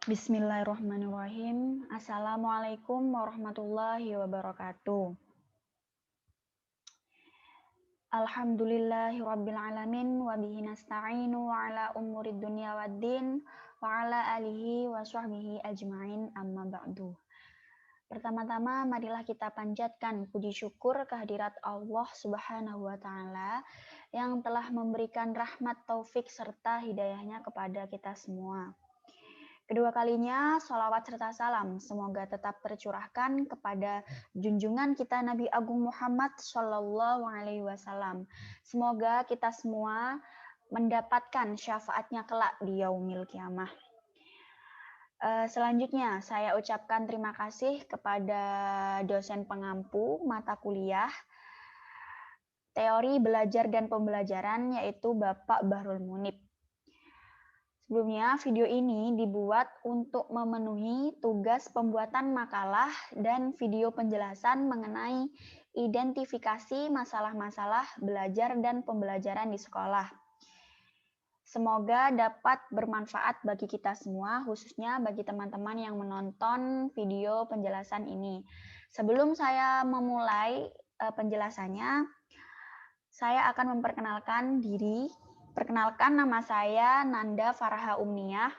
Bismillahirrahmanirrahim. Assalamualaikum warahmatullahi wabarakatuh. Alhamdulillahirabbil alamin wa bihi nasta'inu wa ala umurid dunya waddin wa ala alihi wa sahbihi ajmain amma ba'du. Pertama-tama marilah kita panjatkan puji syukur kehadirat Allah Subhanahu wa taala yang telah memberikan rahmat taufik serta hidayahnya kepada kita semua. Kedua kalinya, sholawat serta salam semoga tetap tercurahkan kepada junjungan kita Nabi Agung Muhammad Shallallahu Alaihi Wasallam. Semoga kita semua mendapatkan syafaatnya kelak di yaumil kiamah. Selanjutnya, saya ucapkan terima kasih kepada dosen pengampu mata kuliah Teori Belajar dan Pembelajaran, yaitu Bapak Bahrul Munib. Sebelumnya, video ini dibuat untuk memenuhi tugas pembuatan makalah dan video penjelasan mengenai identifikasi masalah-masalah belajar dan pembelajaran di sekolah. Semoga dapat bermanfaat bagi kita semua, khususnya bagi teman-teman yang menonton video penjelasan ini. Sebelum saya memulai penjelasannya, saya akan memperkenalkan diri. Perkenalkan, nama saya Nanda Faraha Umniyah,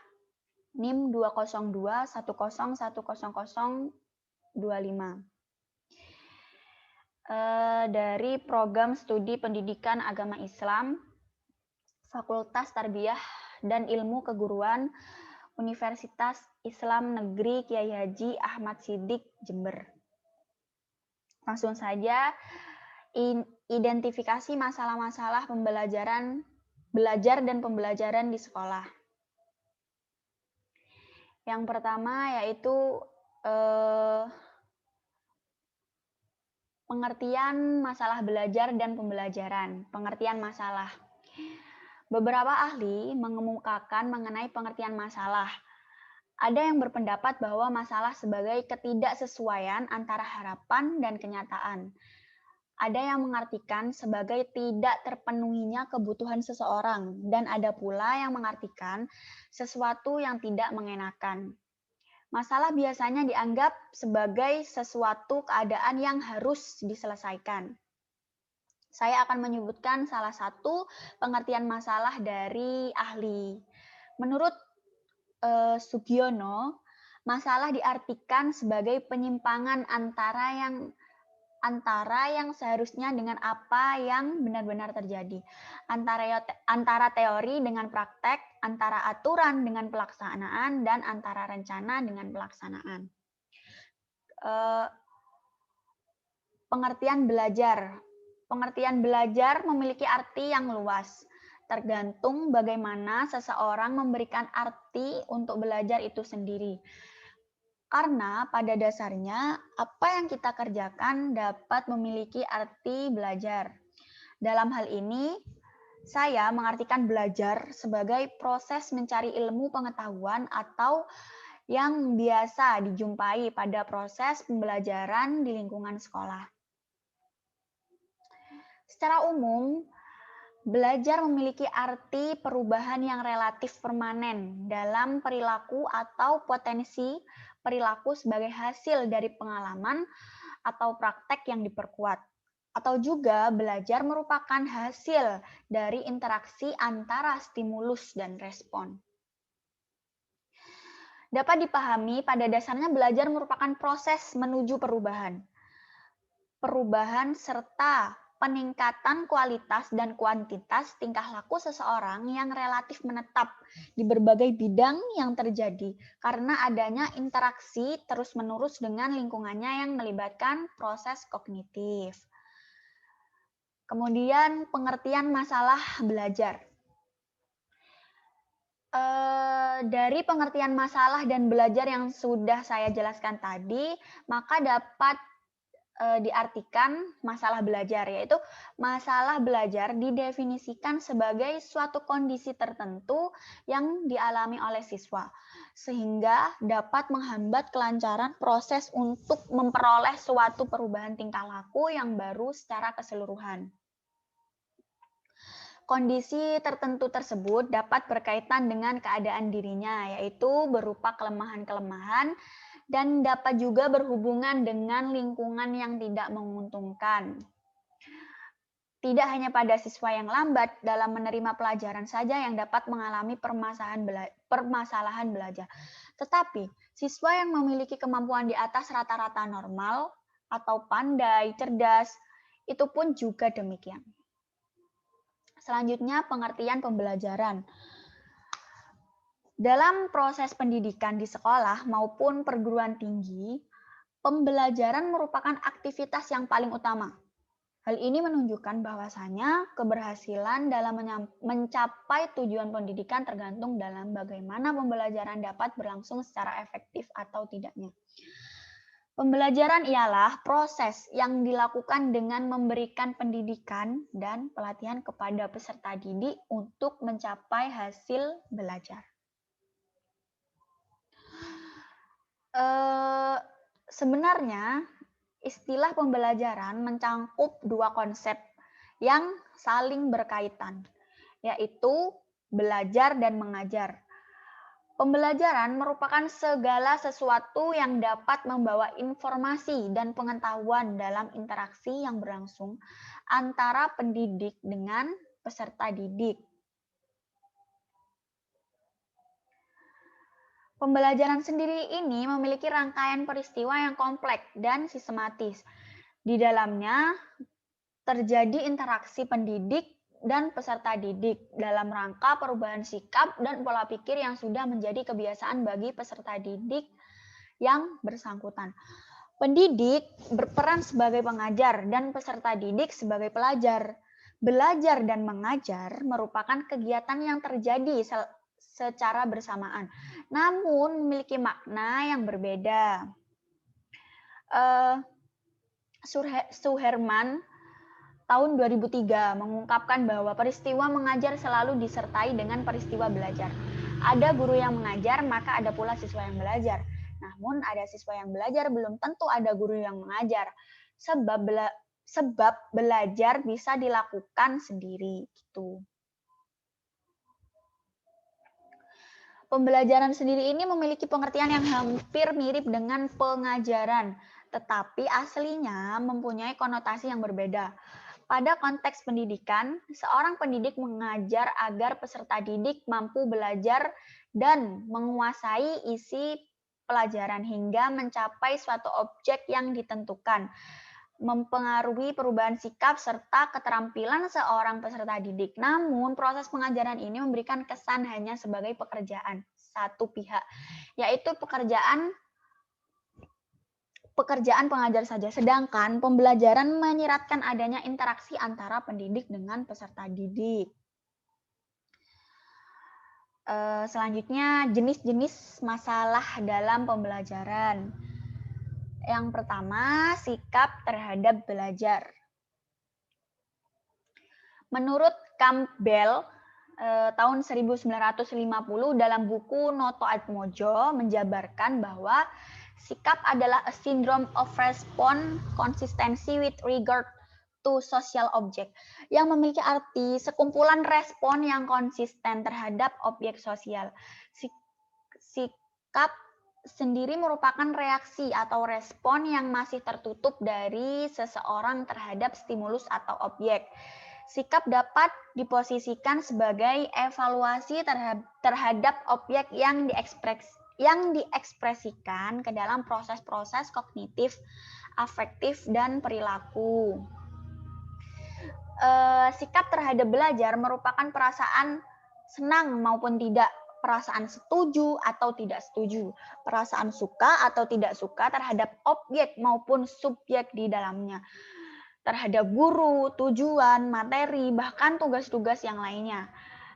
NIM 20210100025. Dari Program Studi Pendidikan Agama Islam, Fakultas Tarbiyah dan Ilmu Keguruan, Universitas Islam Negeri Kiai Haji Ahmad Siddiq, Jember. Langsung saja, identifikasi masalah-masalah belajar dan pembelajaran di sekolah. Yang pertama yaitu pengertian masalah belajar dan pembelajaran. Pengertian masalah. Beberapa ahli mengemukakan mengenai pengertian masalah. Ada yang berpendapat bahwa masalah sebagai ketidaksesuaian antara harapan dan kenyataan. Ada yang mengartikan sebagai tidak terpenuhinya kebutuhan seseorang, dan ada pula yang mengartikan sesuatu yang tidak mengenakan. Masalah biasanya dianggap sebagai sesuatu keadaan yang harus diselesaikan. Saya akan menyebutkan salah satu pengertian masalah dari ahli. Menurut Sugiono, masalah diartikan sebagai penyimpangan antara yang seharusnya dengan apa yang benar-benar terjadi, antara teori dengan praktek, antara aturan dengan pelaksanaan, dan antara rencana dengan pelaksanaan. Pengertian belajar. Pengertian belajar memiliki arti yang luas, tergantung bagaimana seseorang memberikan arti untuk belajar itu sendiri. Karena pada dasarnya, apa yang kita kerjakan dapat memiliki arti belajar. Dalam hal ini, saya mengartikan belajar sebagai proses mencari ilmu pengetahuan atau yang biasa dijumpai pada proses pembelajaran di lingkungan sekolah. Secara umum, belajar memiliki arti perubahan yang relatif permanen dalam perilaku atau potensi perilaku sebagai hasil dari pengalaman atau praktek yang diperkuat. Atau juga belajar merupakan hasil dari interaksi antara stimulus dan respon. Dapat dipahami pada dasarnya belajar merupakan proses menuju perubahan. Perubahan serta peningkatan kualitas dan kuantitas tingkah laku seseorang yang relatif menetap di berbagai bidang yang terjadi karena adanya interaksi terus-menerus dengan lingkungannya yang melibatkan proses kognitif. Kemudian pengertian masalah belajar. Dari pengertian masalah dan belajar yang sudah saya jelaskan tadi, maka dapat diartikan masalah belajar, yaitu masalah belajar didefinisikan sebagai suatu kondisi tertentu yang dialami oleh siswa, sehingga dapat menghambat kelancaran proses untuk memperoleh suatu perubahan tingkah laku yang baru secara keseluruhan. Kondisi tertentu tersebut dapat berkaitan dengan keadaan dirinya, yaitu berupa kelemahan-kelemahan dan dapat juga berhubungan dengan lingkungan yang tidak menguntungkan. Tidak hanya pada siswa yang lambat dalam menerima pelajaran saja yang dapat mengalami permasalahan belajar, tetapi siswa yang memiliki kemampuan di atas rata-rata normal atau pandai, cerdas, itu pun juga demikian. Selanjutnya, pengertian pembelajaran. Dalam proses pendidikan di sekolah maupun perguruan tinggi, pembelajaran merupakan aktivitas yang paling utama. Hal ini menunjukkan bahwasanya keberhasilan dalam mencapai tujuan pendidikan tergantung dalam bagaimana pembelajaran dapat berlangsung secara efektif atau tidaknya. Pembelajaran ialah proses yang dilakukan dengan memberikan pendidikan dan pelatihan kepada peserta didik untuk mencapai hasil belajar. Sebenarnya, istilah pembelajaran mencangkup dua konsep yang saling berkaitan, yaitu belajar dan mengajar. Pembelajaran merupakan segala sesuatu yang dapat membawa informasi dan pengetahuan dalam interaksi yang berlangsung antara pendidik dengan peserta didik. Pembelajaran sendiri ini memiliki rangkaian peristiwa yang kompleks dan sistematis. Di dalamnya terjadi interaksi pendidik dan peserta didik dalam rangka perubahan sikap dan pola pikir yang sudah menjadi kebiasaan bagi peserta didik yang bersangkutan. Pendidik berperan sebagai pengajar dan peserta didik sebagai pelajar. Belajar dan mengajar merupakan kegiatan yang terjadi secara bersamaan, namun memiliki makna yang berbeda. Suherman tahun 2003 mengungkapkan bahwa peristiwa mengajar selalu disertai dengan peristiwa belajar. Ada guru yang mengajar, maka ada pula siswa yang belajar. Namun ada siswa yang belajar belum tentu ada guru yang mengajar. Sebab belajar bisa dilakukan sendiri gitu. Pembelajaran sendiri ini memiliki pengertian yang hampir mirip dengan pengajaran, tetapi aslinya mempunyai konotasi yang berbeda. Pada konteks pendidikan, seorang pendidik mengajar agar peserta didik mampu belajar dan menguasai isi pelajaran hingga mencapai suatu objek yang ditentukan, mempengaruhi perubahan sikap serta keterampilan seorang peserta didik. Namun, proses pengajaran ini memberikan kesan hanya sebagai pekerjaan satu pihak, yaitu pekerjaan pengajar saja, sedangkan pembelajaran menyiratkan adanya interaksi antara pendidik dengan peserta didik. Selanjutnya, jenis-jenis masalah dalam pembelajaran. Yang pertama, sikap terhadap belajar. Menurut Campbell, tahun 1950 dalam buku Noto Atmojo menjabarkan bahwa sikap adalah a syndrome of response consistency with regard to social object, yang memiliki arti sekumpulan respon yang konsisten terhadap objek sosial. Sikap sendiri merupakan reaksi atau respon yang masih tertutup dari seseorang terhadap stimulus atau objek. Sikap dapat diposisikan sebagai evaluasi terhadap objek yang diekspresikan ke dalam proses-proses kognitif, afektif, dan perilaku. Sikap terhadap belajar merupakan perasaan senang maupun tidak, perasaan setuju atau tidak setuju, perasaan suka atau tidak suka terhadap objek maupun subjek di dalamnya, terhadap guru, tujuan, materi, bahkan tugas-tugas yang lainnya.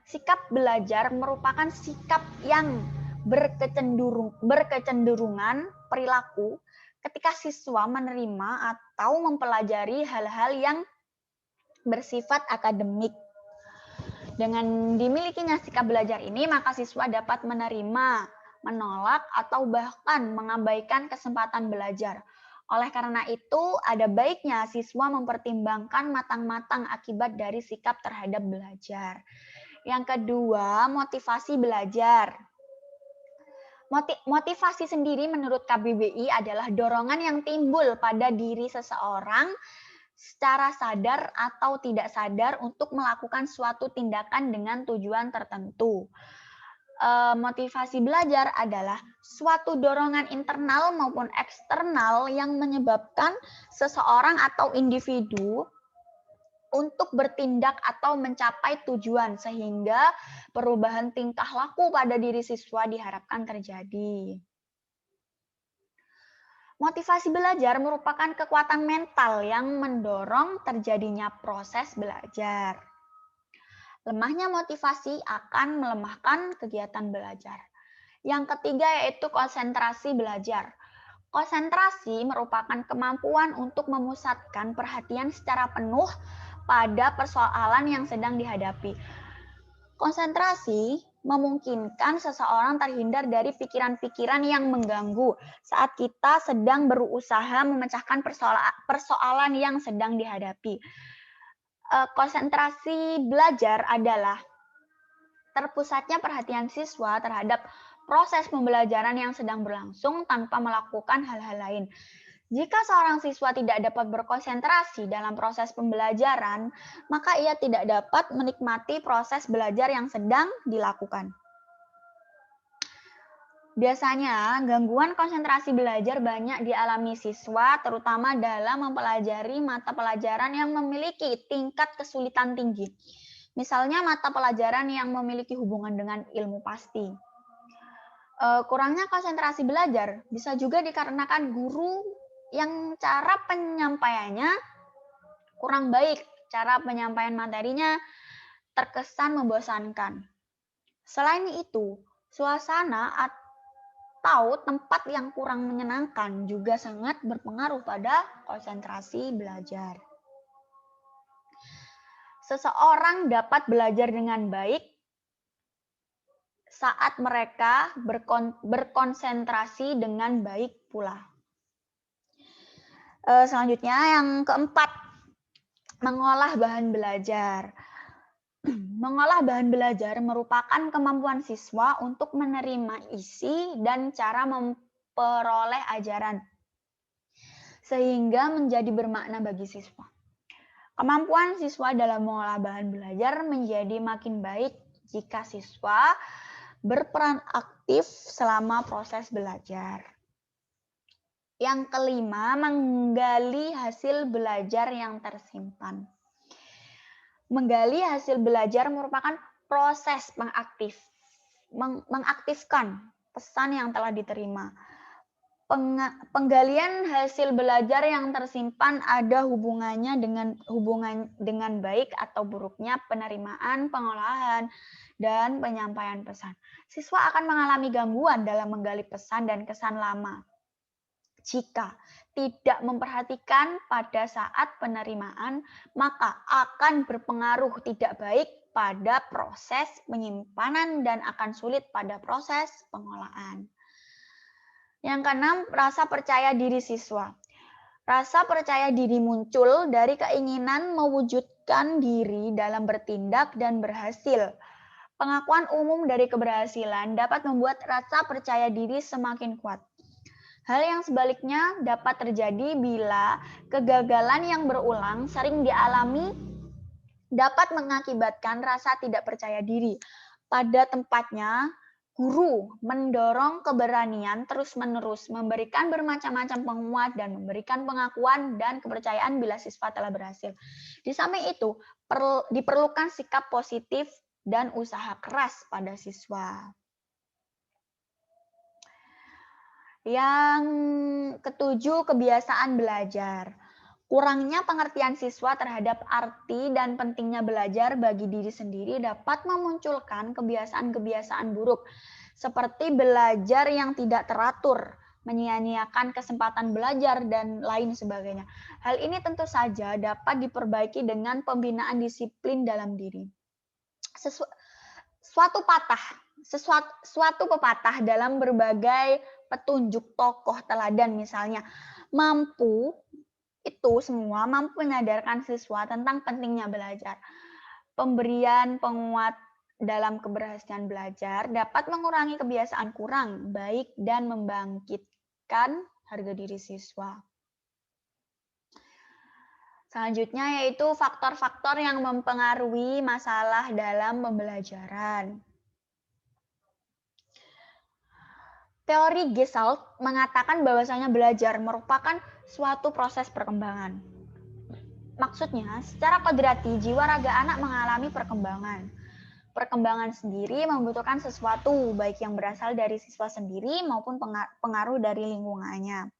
Sikap belajar merupakan sikap yang berkecenderungan perilaku ketika siswa menerima atau mempelajari hal-hal yang bersifat akademik. Dengan dimilikinya sikap belajar ini, maka siswa dapat menerima, menolak, atau bahkan mengabaikan kesempatan belajar. Oleh karena itu, ada baiknya siswa mempertimbangkan matang-matang akibat dari sikap terhadap belajar. Yang kedua, motivasi belajar. Motivasi sendiri menurut KBBI adalah dorongan yang timbul pada diri seseorang secara sadar atau tidak sadar untuk melakukan suatu tindakan dengan tujuan tertentu. Motivasi belajar adalah suatu dorongan internal maupun eksternal yang menyebabkan seseorang atau individu untuk bertindak atau mencapai tujuan sehingga perubahan tingkah laku pada diri siswa diharapkan terjadi. Motivasi belajar merupakan kekuatan mental yang mendorong terjadinya proses belajar. Lemahnya motivasi akan melemahkan kegiatan belajar. Yang ketiga yaitu konsentrasi belajar. Konsentrasi merupakan kemampuan untuk memusatkan perhatian secara penuh pada persoalan yang sedang dihadapi. Konsentrasi memungkinkan seseorang terhindar dari pikiran-pikiran yang mengganggu saat kita sedang berusaha memecahkan persoalan yang sedang dihadapi. Konsentrasi belajar adalah terpusatnya perhatian siswa terhadap proses pembelajaran yang sedang berlangsung tanpa melakukan hal-hal lain. Jika seorang siswa tidak dapat berkonsentrasi dalam proses pembelajaran, maka ia tidak dapat menikmati proses belajar yang sedang dilakukan. Biasanya, gangguan konsentrasi belajar banyak dialami siswa, terutama dalam mempelajari mata pelajaran yang memiliki tingkat kesulitan tinggi. Misalnya mata pelajaran yang memiliki hubungan dengan ilmu pasti. Kurangnya konsentrasi belajar bisa juga dikarenakan guru yang cara penyampaiannya kurang baik, cara penyampaian materinya terkesan membosankan. Selain itu, suasana atau tempat yang kurang menyenangkan juga sangat berpengaruh pada konsentrasi belajar. Seseorang dapat belajar dengan baik saat mereka berkonsentrasi dengan baik pula. Selanjutnya yang keempat, mengolah bahan belajar. Mengolah bahan belajar merupakan kemampuan siswa untuk menerima isi dan cara memperoleh ajaran, sehingga menjadi bermakna bagi siswa. Kemampuan siswa dalam mengolah bahan belajar menjadi makin baik jika siswa berperan aktif selama proses belajar. Yang kelima, menggali hasil belajar yang tersimpan. Menggali hasil belajar merupakan proses mengaktifkan pesan yang telah diterima. Penggalian hasil belajar yang tersimpan ada hubungan dengan baik atau buruknya penerimaan, pengolahan, dan penyampaian pesan. Siswa akan mengalami gangguan dalam menggali pesan dan kesan lama jika tidak memperhatikan pada saat penerimaan, maka akan berpengaruh tidak baik pada proses penyimpanan dan akan sulit pada proses pengolahan. Yang keenam, rasa percaya diri siswa. Rasa percaya diri muncul dari keinginan mewujudkan diri dalam bertindak dan berhasil. Pengakuan umum dari keberhasilan dapat membuat rasa percaya diri semakin kuat. Hal yang sebaliknya dapat terjadi bila kegagalan yang berulang sering dialami dapat mengakibatkan rasa tidak percaya diri. Pada tempatnya, guru mendorong keberanian terus-menerus, memberikan bermacam-macam penguat dan memberikan pengakuan dan kepercayaan bila siswa telah berhasil. Di samping itu, diperlukan sikap positif dan usaha keras pada siswa. Yang ketujuh, kebiasaan belajar. Kurangnya pengertian siswa terhadap arti dan pentingnya belajar bagi diri sendiri dapat memunculkan kebiasaan-kebiasaan buruk, seperti belajar yang tidak teratur, menyia-nyiakan kesempatan belajar, dan lain sebagainya. Hal ini tentu saja dapat diperbaiki dengan pembinaan disiplin dalam diri. Suatu pepatah dalam berbagai petunjuk tokoh teladan misalnya semua mampu menyadarkan siswa tentang pentingnya belajar. Pemberian penguat dalam keberhasilan belajar dapat mengurangi kebiasaan kurang baik dan membangkitkan harga diri siswa. Selanjutnya yaitu faktor-faktor yang mempengaruhi masalah dalam pembelajaran. Teori Gestalt mengatakan bahwasanya belajar merupakan suatu proses perkembangan. Maksudnya, secara kodrati jiwa raga anak mengalami perkembangan. Perkembangan sendiri membutuhkan sesuatu, baik yang berasal dari siswa sendiri maupun pengaruh dari lingkungannya.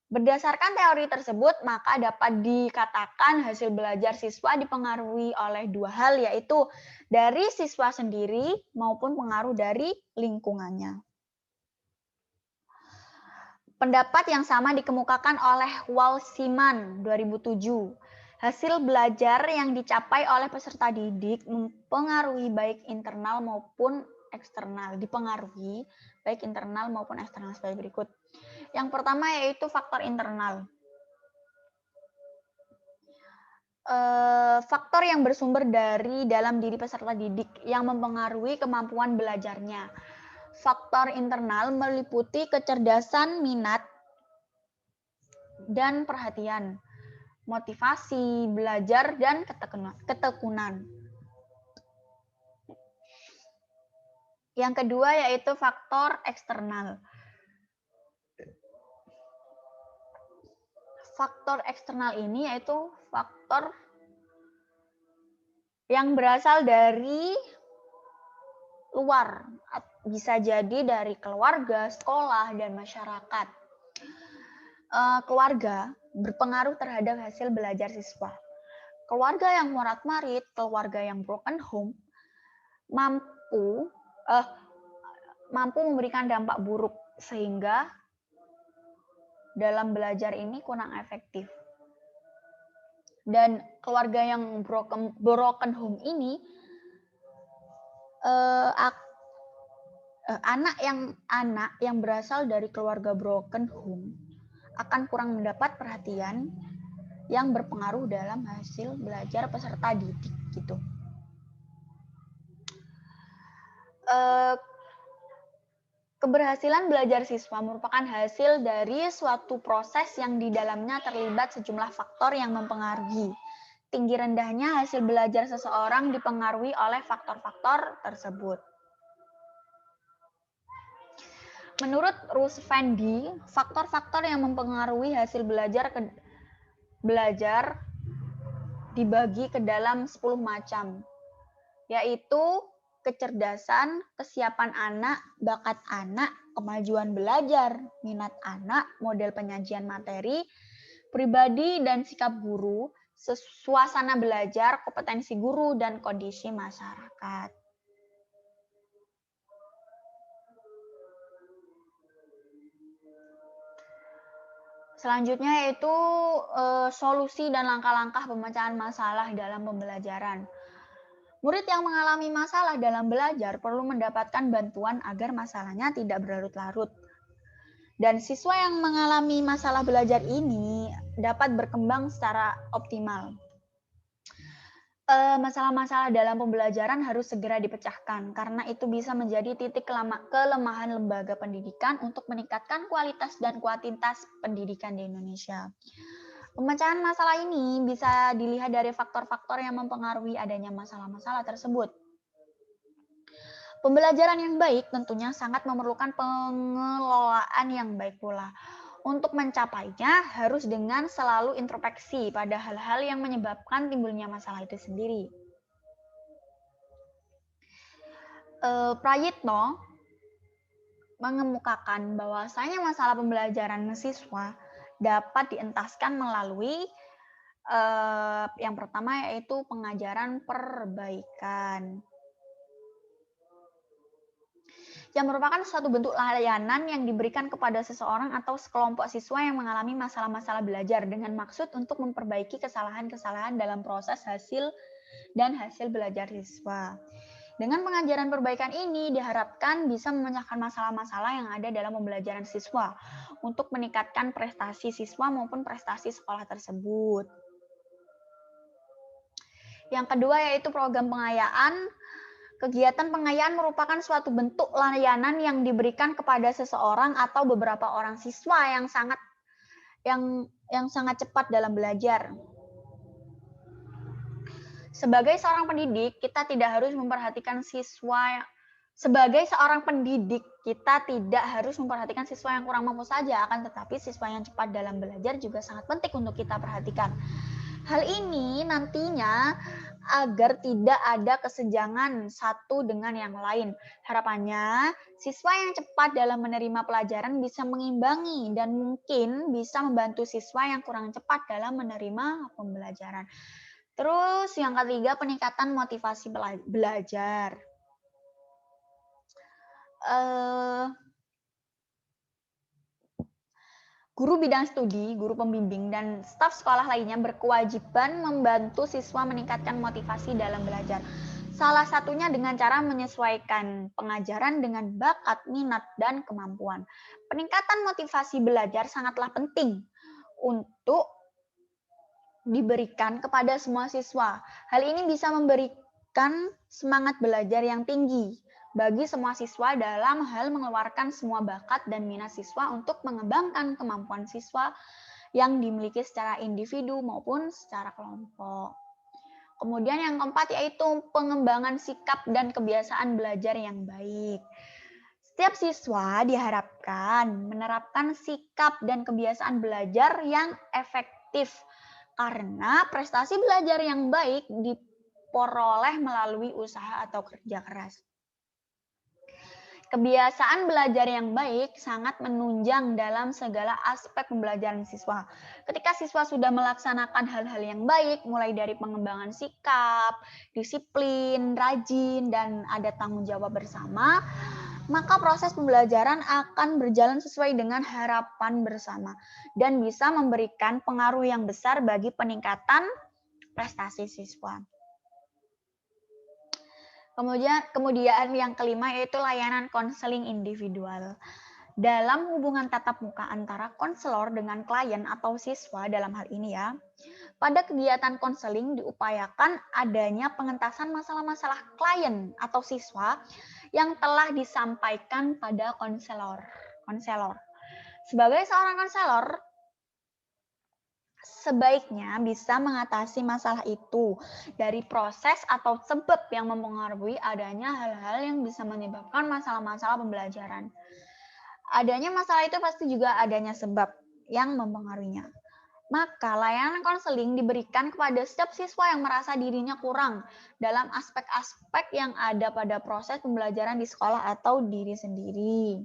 Berdasarkan teori tersebut, maka dapat dikatakan hasil belajar siswa dipengaruhi oleh dua hal, yaitu dari siswa sendiri maupun pengaruh dari lingkungannya. Pendapat yang sama dikemukakan oleh Walsiman 2007. Hasil belajar yang dicapai oleh peserta didik mempengaruhi baik internal maupun eksternal. Sebagai berikut. Yang pertama yaitu faktor internal. Faktor yang bersumber dari dalam diri peserta didik yang mempengaruhi kemampuan belajarnya. Faktor internal meliputi kecerdasan, minat, dan perhatian, motivasi, belajar, dan ketekunan. Yang kedua yaitu faktor eksternal. Faktor eksternal ini yaitu faktor yang berasal dari luar, bisa jadi dari keluarga, sekolah, dan masyarakat. Keluarga berpengaruh terhadap hasil belajar siswa. Keluarga yang morat-marit, keluarga yang broken home, mampu memberikan dampak buruk sehingga dalam belajar ini kurang efektif. Dan keluarga yang broken home ini anak yang berasal dari keluarga broken home akan kurang mendapat perhatian yang berpengaruh dalam hasil belajar peserta didik gitu. Keberhasilan belajar siswa merupakan hasil dari suatu proses yang di dalamnya terlibat sejumlah faktor yang mempengaruhi. Tinggi rendahnya hasil belajar seseorang dipengaruhi oleh faktor-faktor tersebut. Menurut Rusvendi, faktor-faktor yang mempengaruhi hasil belajar dibagi ke dalam 10 macam, yaitu kecerdasan, kesiapan anak, bakat anak, kemajuan belajar, minat anak, model penyajian materi, pribadi dan sikap guru, suasana belajar, kompetensi guru, dan kondisi masyarakat. Selanjutnya yaitu solusi dan langkah-langkah pemecahan masalah dalam pembelajaran. Murid yang mengalami masalah dalam belajar perlu mendapatkan bantuan agar masalahnya tidak berlarut-larut. Dan siswa yang mengalami masalah belajar ini dapat berkembang secara optimal. Masalah-masalah dalam pembelajaran harus segera dipecahkan, karena itu bisa menjadi titik kelemahan lembaga pendidikan untuk meningkatkan kualitas dan kuantitas pendidikan di Indonesia. Pemecahan masalah ini bisa dilihat dari faktor-faktor yang mempengaruhi adanya masalah-masalah tersebut. Pembelajaran yang baik tentunya sangat memerlukan pengelolaan yang baik pula. Untuk mencapainya harus dengan selalu introspeksi pada hal-hal yang menyebabkan timbulnya masalah itu sendiri. Prayitno mengemukakan bahwasanya masalah pembelajaran siswa dapat dientaskan melalui yang pertama yaitu pengajaran perbaikan, yang merupakan suatu bentuk layanan yang diberikan kepada seseorang atau sekelompok siswa yang mengalami masalah-masalah belajar dengan maksud untuk memperbaiki kesalahan-kesalahan dalam proses hasil belajar siswa. Dengan pengajaran perbaikan ini diharapkan bisa memecahkan masalah-masalah yang ada dalam pembelajaran siswa untuk meningkatkan prestasi siswa maupun prestasi sekolah tersebut. Yang kedua yaitu program pengayaan. Kegiatan pengayaan merupakan suatu bentuk layanan yang diberikan kepada seseorang atau beberapa orang siswa yang sangat cepat dalam belajar. Sebagai seorang pendidik, kita tidak harus memperhatikan siswa sebagai seorang pendidik, kita tidak harus memperhatikan siswa yang kurang mampu saja, akan tetapi siswa yang cepat dalam belajar juga sangat penting untuk kita perhatikan. Hal ini nantinya agar tidak ada kesenjangan satu dengan yang lain. Harapannya, siswa yang cepat dalam menerima pelajaran bisa mengimbangi dan mungkin bisa membantu siswa yang kurang cepat dalam menerima pembelajaran. Terus yang ketiga, peningkatan motivasi belajar. Guru bidang studi, guru pembimbing, dan staf sekolah lainnya berkewajiban membantu siswa meningkatkan motivasi dalam belajar. Salah satunya dengan cara menyesuaikan pengajaran dengan bakat, minat, dan kemampuan. Peningkatan motivasi belajar sangatlah penting untuk diberikan kepada semua siswa. Hal ini bisa memberikan semangat belajar yang tinggi bagi semua siswa dalam hal mengeluarkan semua bakat dan minat siswa untuk mengembangkan kemampuan siswa yang dimiliki secara individu maupun secara kelompok. Kemudian yang keempat yaitu pengembangan sikap dan kebiasaan belajar yang baik. Setiap siswa diharapkan menerapkan sikap dan kebiasaan belajar yang efektif karena prestasi belajar yang baik diperoleh melalui usaha atau kerja keras. Kebiasaan belajar yang baik sangat menunjang dalam segala aspek pembelajaran siswa. Ketika siswa sudah melaksanakan hal-hal yang baik, mulai dari pengembangan sikap, disiplin, rajin, dan ada tanggung jawab bersama, maka proses pembelajaran akan berjalan sesuai dengan harapan bersama dan bisa memberikan pengaruh yang besar bagi peningkatan prestasi siswa. Kemudian yang kelima yaitu layanan konseling individual. Dalam hubungan tatap muka antara konselor dengan klien atau siswa dalam hal ini ya, pada kegiatan konseling diupayakan adanya pengentasan masalah-masalah klien atau siswa yang telah disampaikan pada konselor. Sebagai seorang konselor, sebaiknya bisa mengatasi masalah itu dari proses atau sebab yang mempengaruhi adanya hal-hal yang bisa menyebabkan masalah-masalah pembelajaran. Adanya masalah itu pasti juga adanya sebab yang mempengaruhinya. Maka layanan konseling diberikan kepada setiap siswa yang merasa dirinya kurang dalam aspek-aspek yang ada pada proses pembelajaran di sekolah atau diri sendiri.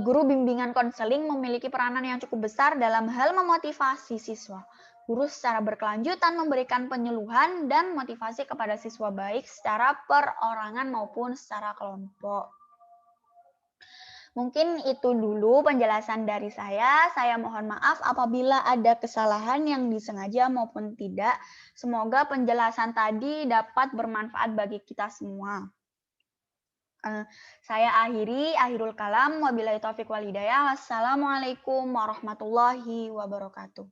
Guru bimbingan konseling memiliki peranan yang cukup besar dalam hal memotivasi siswa. Guru secara berkelanjutan memberikan penyuluhan dan motivasi kepada siswa baik secara perorangan maupun secara kelompok. Mungkin itu dulu penjelasan dari saya. Saya mohon maaf apabila ada kesalahan yang disengaja maupun tidak. Semoga penjelasan tadi dapat bermanfaat bagi kita semua. Saya akhirul kalam. Wabillahi taufiq wal hidayah. Wassalamualaikum warahmatullahi wabarakatuh.